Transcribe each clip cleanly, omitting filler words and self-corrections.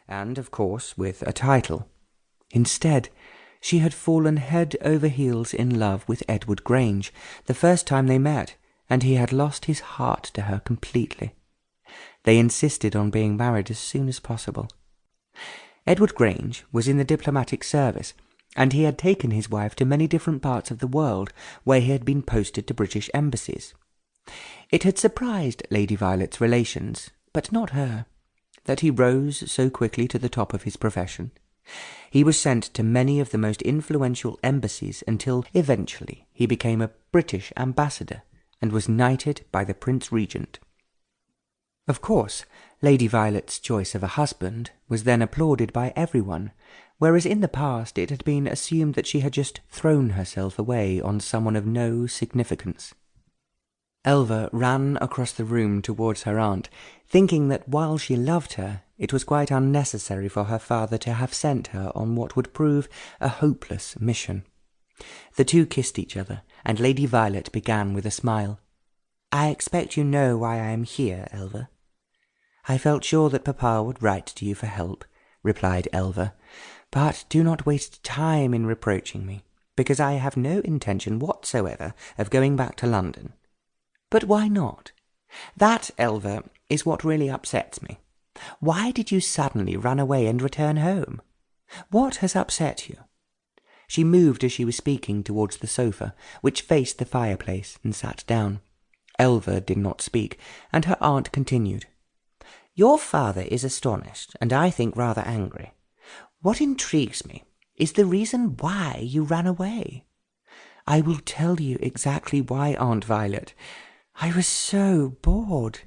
and, of course, with a title. Instead, she had fallen head over heels in love with Edward Grange the first time they met, and he had lost his heart to her completely. They insisted on being married as soon as possible. Edward Grange was in the diplomatic service, and he had taken his wife to many different parts of the world where he had been posted to British embassies. It had surprised Lady Violet's relations, but not her, that he rose so quickly to the top of his profession. He was sent to many of the most influential embassies until eventually he became a British ambassador and was knighted by the Prince Regent. Of course, Lady Violet's choice of a husband was then applauded by everyone, whereas in the past it had been assumed that she had just thrown herself away on someone of no significance. Elva ran across the room towards her aunt, thinking that while she loved her, it was quite unnecessary for her father to have sent her on what would prove a hopeless mission. The two kissed each other, and Lady Violet began with a smile. "I expect you know why I am here, Elva." "I felt sure that Papa would write to you for help," replied Elva, "but do not waste time in reproaching me, because I have no intention whatsoever of going back to London." "But why not?" "That, Elva, is what really upsets me. Why did you suddenly run away and return home? What has upset you?" She moved as she was speaking towards the sofa, which faced the fireplace, and sat down. Elva did not speak, and her aunt continued. "Your father is astonished, and I think rather angry. What intrigues me is the reason why you ran away." "I will tell you exactly why, Aunt Violet. I was so bored."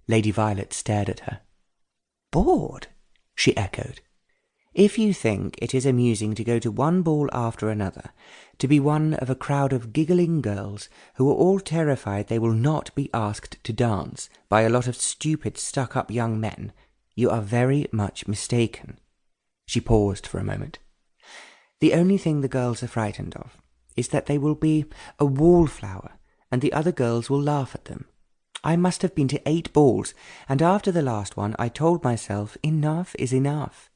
Lady Violet stared at her. "Bored?" she echoed. "If you think it is amusing to go to one ball after another, to be one of a crowd of giggling girls who are all terrified they will not be asked to dance by a lot of stupid stuck-up young men, you are very much mistaken." She paused for a moment. "The only thing the girls are frightened of is that they will be a wallflower, and the other girls will laugh at them. I must have been to 8 balls, and after the last one I told myself enough is enough."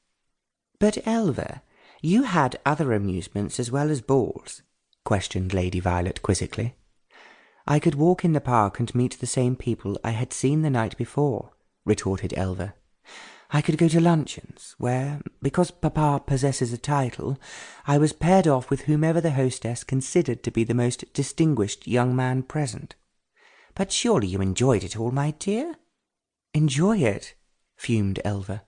"But, Elva, you had other amusements as well as balls?" questioned Lady Violet quizzically. "I could walk in the park and meet the same people I had seen the night before," retorted Elva. "I could go to luncheons, where, because Papa possesses a title, I was paired off with whomever the hostess considered to be the most distinguished young man present." "But surely you enjoyed it all, my dear?" "Enjoy it?" fumed Elva.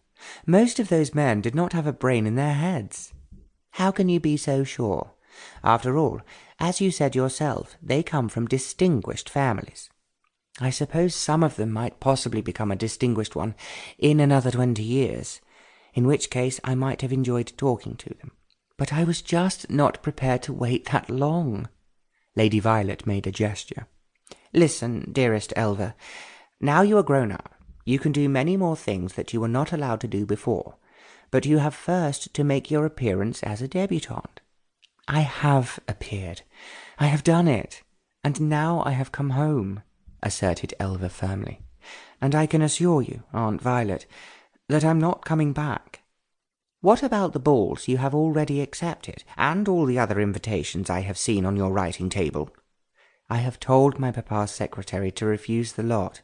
"Most of those men did not have a brain in their heads." "How can you be so sure? After all, as you said yourself, they come from distinguished families." "I suppose some of them might possibly become a distinguished one in another 20 years, in which case I might have enjoyed talking to them. But I was just not prepared to wait that long." Lady Violet made a gesture. "Listen, dearest Elva, now you are grown up, you can do many more things that you were not allowed to do before, but you have first to make your appearance as a debutante." "I have appeared. I have done it, and now I have come home," asserted Elva firmly. "And I can assure you, Aunt Violet, that I'm not coming back." "What about the balls you have already accepted, and all the other invitations I have seen on your writing table?" "I have told my papa's secretary to refuse the lot.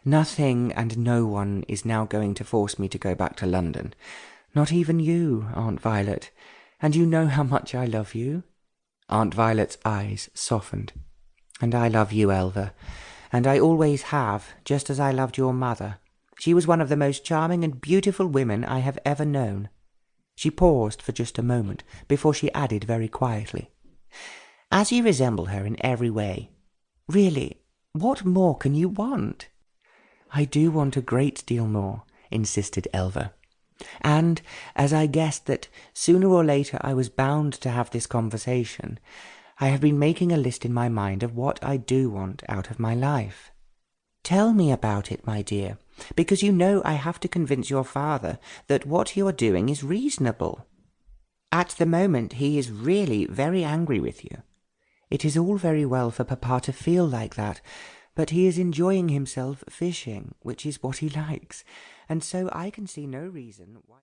Nothing and no one is now going to force me to go back to London. Not even you, Aunt Violet. And you know how much I love you." Aunt Violet's eyes softened. "And I love you, Elva. And I always have, just as I loved your mother. She was one of the most charming and beautiful women I have ever known." She paused for just a moment before she added very quietly, "As you resemble her in every way. Really, what more can you want?" "I do want a great deal more," insisted Elva. "And as I guessed that sooner or later I was bound to have this conversation, I have been making a list in my mind of what I do want out of my life." "Tell me about it, my dear, because you know I have to convince your father that what you are doing is reasonable. At the moment he is really very angry with you." "It is all very well for Papa to feel like that, but he is enjoying himself fishing, which is what he likes, and so I can see no reason why..."